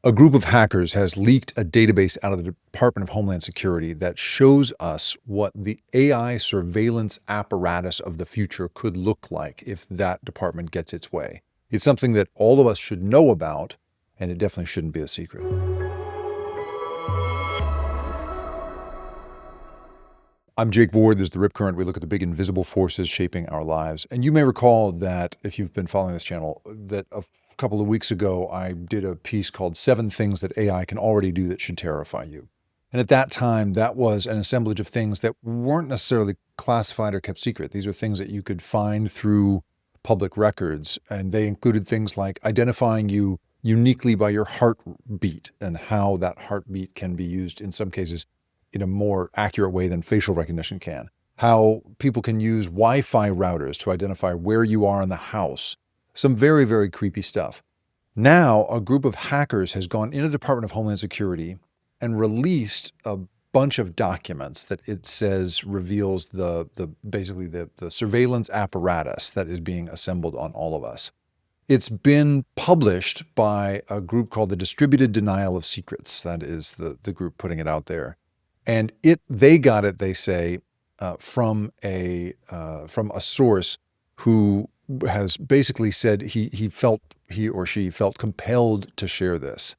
A group of hackers has leaked a database out of the Department of Homeland Security that shows us what the AI surveillance apparatus of the future could look like if that department gets its way. It's something that all of us should know about, and it definitely shouldn't be a secret. I'm Jake Ward. This is the Rip Current. We look at the big invisible forces shaping our lives. And you may recall that, if you've been following this channel, that a couple of weeks ago, I did a piece called 7 Things That AI Can Already Do That Should Terrify You. And at that time, that was an assemblage of things that weren't necessarily classified or kept secret. These are things that you could find through public records. And they included things like identifying you uniquely by your heartbeat and how that heartbeat can be used in some cases in a more accurate way than facial recognition can. How people can use Wi-Fi routers to identify where you are in the house. Some very, very creepy stuff. Now, a group of hackers has gone into the Department of Homeland Security and released a bunch of documents that it says reveals basically the surveillance apparatus that is being assembled on all of us. It's been published by a group called the Distributed Denial of Secrets. That is the group putting it out there. And they got it, they say, from a source who has basically said he or she felt compelled to share this.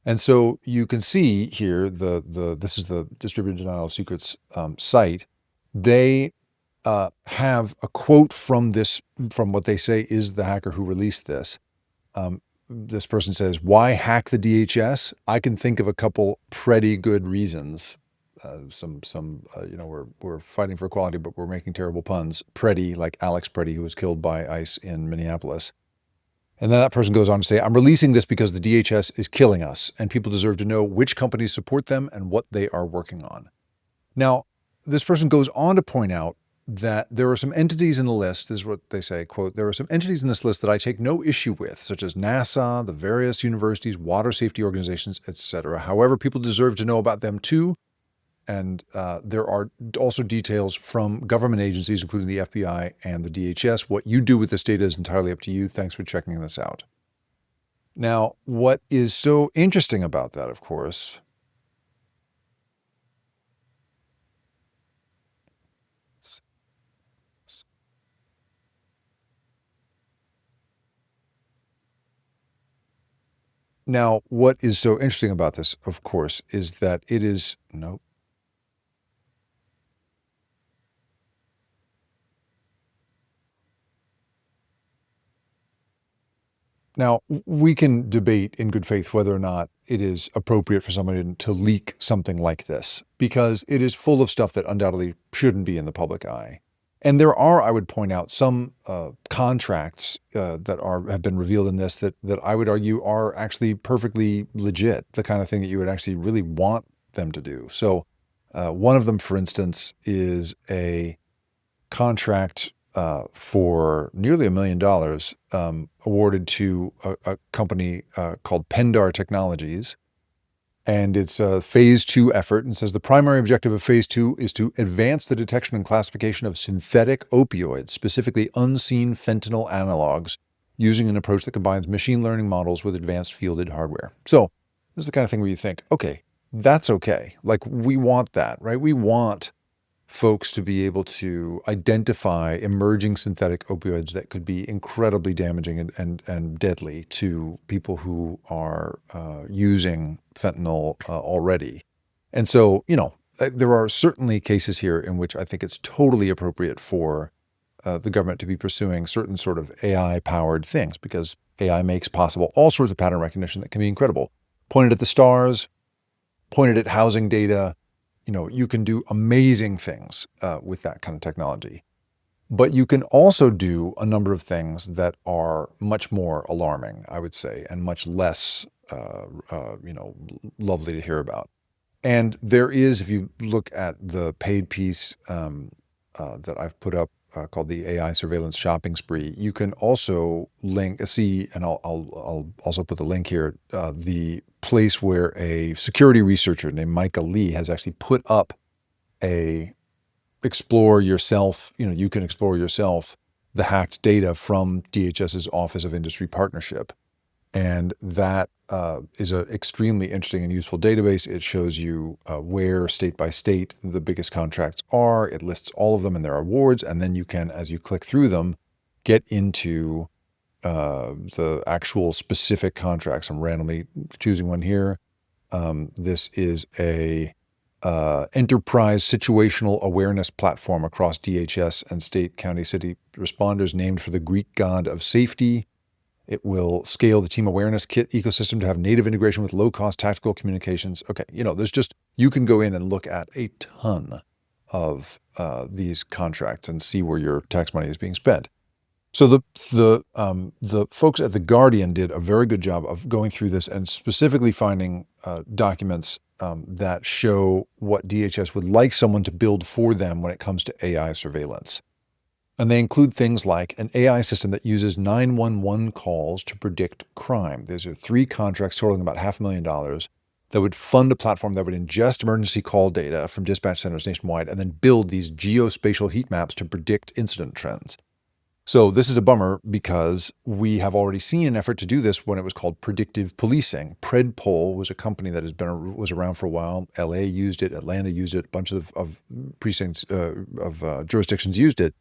And so you can see here, this is the Distributed Denial of Secrets site. They have a quote from what they say is the hacker who released this. This person says, "Why hack the DHS? I can think of a couple pretty good reasons." We're fighting for equality, but we're making terrible puns. Preddy, like Alex Preddy, who was killed by ICE in Minneapolis. And then that person goes on to say, "I'm releasing this because the DHS is killing us, and people deserve to know which companies support them and what they are working on." Now, this person goes on to point out that there are some entities in the list, this is what they say, quote, "There are some entities in this list that I take no issue with, such as NASA, the various universities, water safety organizations, etc. However, people deserve to know about them too. And there are also details from government agencies, including the FBI and the DHS. What you do with this data is entirely up to you. Thanks for checking this out." Now, what is so interesting about that, of course, of course, is that it is, nope. Now, we can debate in good faith whether or not it is appropriate for somebody to leak something like this, because it is full of stuff that undoubtedly shouldn't be in the public eye. And there are, I would point out, some contracts that have been revealed in this that I would argue are actually perfectly legit, the kind of thing that you would actually really want them to do. So one of them, for instance, is a contract for nearly $1 million awarded to a company called Pendar Technologies. And it's a phase 2 effort, and says the primary objective of phase 2 is to advance the detection and classification of synthetic opioids, specifically unseen fentanyl analogs, using an approach that combines machine learning models with advanced fielded hardware. So this is the kind of thing where you think, okay, that's okay. Like, we want that, right? We want folks to be able to identify emerging synthetic opioids that could be incredibly damaging and deadly to people who are using fentanyl already. And so, there are certainly cases here in which I think it's totally appropriate for the government to be pursuing certain sort of AI-powered things, because AI makes possible all sorts of pattern recognition that can be incredible. Pointed at the stars, pointed at housing data. You can do amazing things with that kind of technology. But you can also do a number of things that are much more alarming, I would say, and much less, lovely to hear about. And there is, if you look at the paid piece that I've put up called the AI Surveillance Shopping Spree, you can also see, and I'll also put the link here, the place where a security researcher named Micah Lee has actually put up explore yourself, you can explore yourself the hacked data from DHS's Office of Industry Partnership. And that is an extremely interesting and useful database. It shows you where state by state the biggest contracts are. It lists all of them and their awards, and then you can, as you click through them, get into the actual specific contracts. I'm randomly choosing one here. This is a enterprise situational awareness platform across DHS and state, county, city responders named for the Greek god of safety. It will scale the team awareness kit ecosystem to have native integration with low-cost tactical communications. Okay, there's just, you can go in and look at a ton of these contracts and see where your tax money is being spent. So the folks at The Guardian did a very good job of going through this and specifically finding documents that show what DHS would like someone to build for them when it comes to AI surveillance. And they include things like an AI system that uses 911 calls to predict crime. These are 3 contracts totaling about $500,000 that would fund a platform that would ingest emergency call data from dispatch centers nationwide and then build these geospatial heat maps to predict incident trends. So this is a bummer because we have already seen an effort to do this when it was called predictive policing. Predpol was a company that was around for a while. LA used it, Atlanta used it, a bunch of precincts of jurisdictions used it.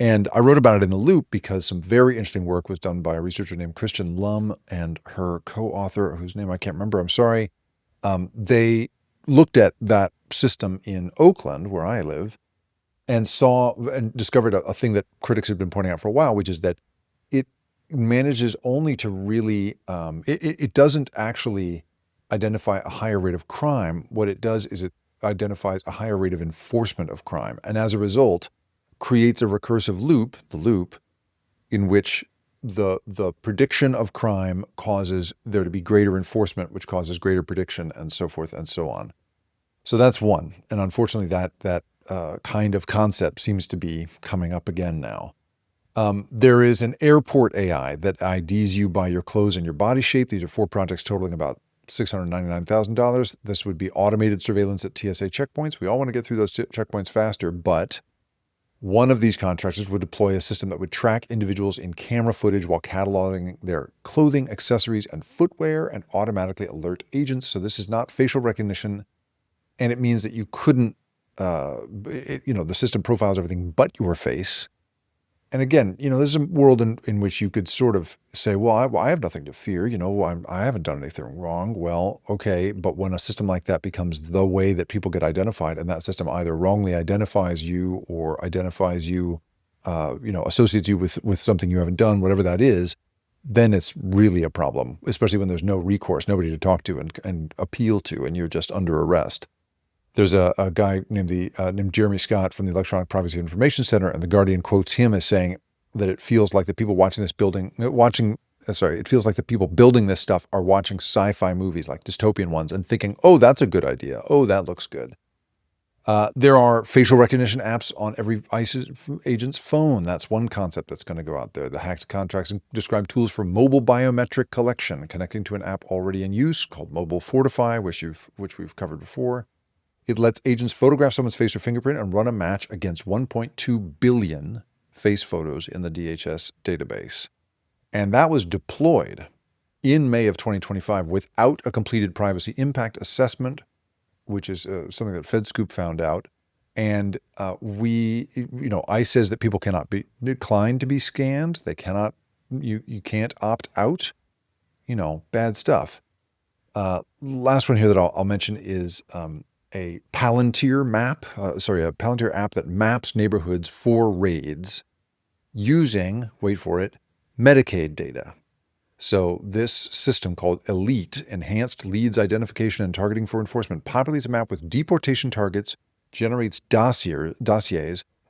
And I wrote about it in The Loop because some very interesting work was done by a researcher named Kristen Lum and her co-author, whose name I can't remember, I'm sorry. They looked at that system in Oakland, where I live, and saw and discovered a thing that critics have been pointing out for a while, which is that it manages only to really, it doesn't actually identify a higher rate of crime. What it does is it identifies a higher rate of enforcement of crime. And as a result, creates a recursive loop, the loop, in which the prediction of crime causes there to be greater enforcement, which causes greater prediction, and so forth and so on. So that's one. And unfortunately, that kind of concept seems to be coming up again now. There is an airport AI that IDs you by your clothes and your body shape. These are 4 projects totaling about $699,000. This would be automated surveillance at TSA checkpoints. We all want to get through those checkpoints faster, but one of these contractors would deploy a system that would track individuals in camera footage while cataloging their clothing, accessories, and footwear and automatically alert agents. So this is not facial recognition, and it means that you couldn't, the system profiles everything but your face. And again, this is a world in which you could sort of say, well, I have nothing to fear. I haven't done anything wrong. Well, okay. But when a system like that becomes the way that people get identified, and that system either wrongly identifies you or identifies you, associates you with something you haven't done, whatever that is, then it's really a problem, especially when there's no recourse, nobody to talk to and appeal to, and you're just under arrest. There's a guy named Jeremy Scott from the Electronic Privacy Information Center, and The Guardian quotes him as saying that it feels like the people it feels like the people building this stuff are watching sci-fi movies, like dystopian ones, and thinking, oh, that's a good idea. Oh, that looks good. There are facial recognition apps on every ICE agent's phone. That's one concept that's going to go out there. The hacked contracts describe tools for mobile biometric collection, connecting to an app already in use called Mobile Fortify, which we've covered before. It lets agents photograph someone's face or fingerprint and run a match against 1.2 billion face photos in the DHS database. And that was deployed in May of 2025 without a completed privacy impact assessment, which is something that FedScoop found out. And ICE says that people cannot be declined to be scanned. They cannot, you can't opt out, bad stuff. Last one here that I'll mention is a Palantir a Palantir app that maps neighborhoods for raids using, wait for it, Medicaid data. So this system called ELITE, Enhanced Leads Identification and Targeting for Enforcement, populates a map with deportation targets, generates dossiers,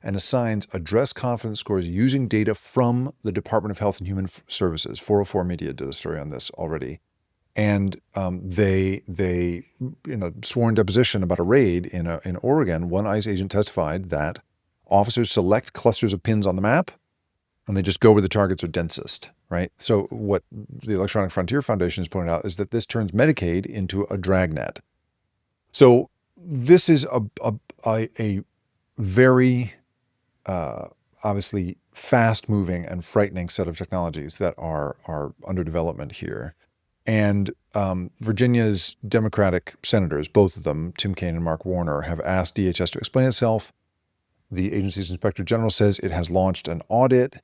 and assigns address confidence scores using data from the Department of Health and Human Services. 404 Media did a story on this already. And they sworn deposition about a raid in Oregon. One ICE agent testified that officers select clusters of pins on the map, and they just go where the targets are densest, right? So what the Electronic Frontier Foundation has pointed out is that this turns Medicaid into a dragnet. So this is a very obviously fast-moving and frightening set of technologies that are under development here. And Virginia's Democratic senators, both of them, Tim Kaine and Mark Warner, have asked DHS to explain itself. The agency's inspector general says it has launched an audit.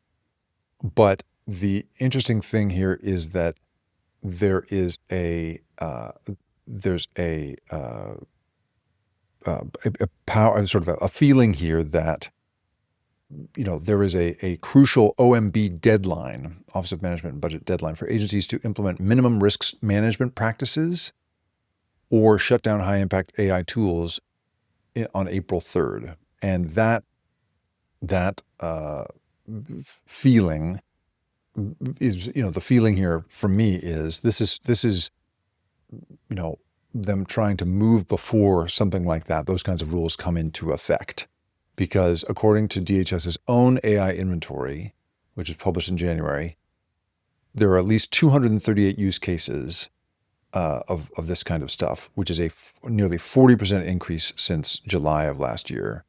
But the interesting thing here is that there is a power, sort of a feeling here that, there is a crucial OMB deadline, Office of Management and Budget deadline, for agencies to implement minimum risks management practices or shut down high-impact AI tools on April 3rd. And that feeling is, the feeling here for me is this is them trying to move before something like that, those kinds of rules come into effect. Because according to DHS's own AI inventory, which is published in January, there are at least 238 use cases of this kind of stuff, which is a nearly 40% increase since July of last year.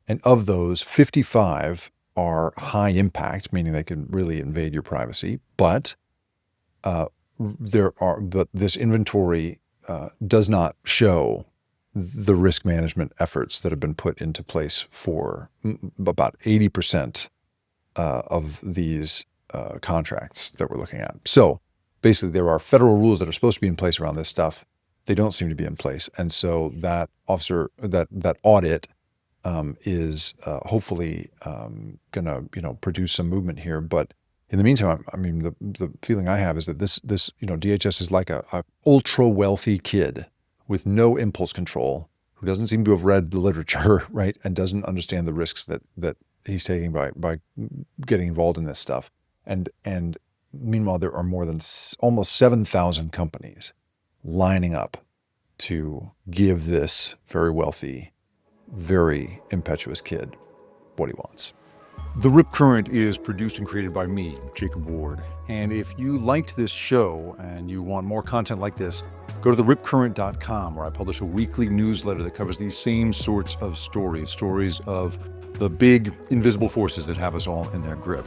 And of those, 55 are high impact, meaning they can really invade your privacy. But this inventory does not show the risk management efforts that have been put into place for about 80% of these contracts that we're looking at. So basically, there are federal rules that are supposed to be in place around this stuff. They don't seem to be in place. And so that audit is hopefully going to produce some movement here. But in the meantime, I mean, the feeling I have is that this DHS is like a ultra wealthy kid with no impulse control, who doesn't seem to have read the literature, right, and doesn't understand the risks that he's taking by getting involved in this stuff. And meanwhile, there are more than almost 7,000 companies lining up to give this very wealthy, very impetuous kid what he wants. The Rip Current is produced and created by me, Jacob Ward. And if you liked this show and you want more content like this, go to theripcurrent.com, where I publish a weekly newsletter that covers these same sorts of stories of the big invisible forces that have us all in their grip.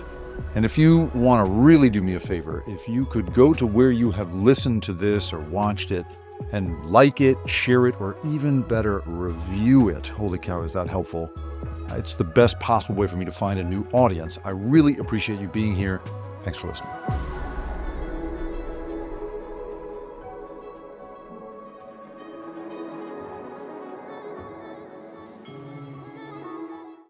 And if you want to really do me a favor, if you could go to where you have listened to this or watched it and like it, share it, or even better, review it. Holy cow, is that helpful? It's the best possible way for me to find a new audience. I really appreciate you being here. Thanks for listening.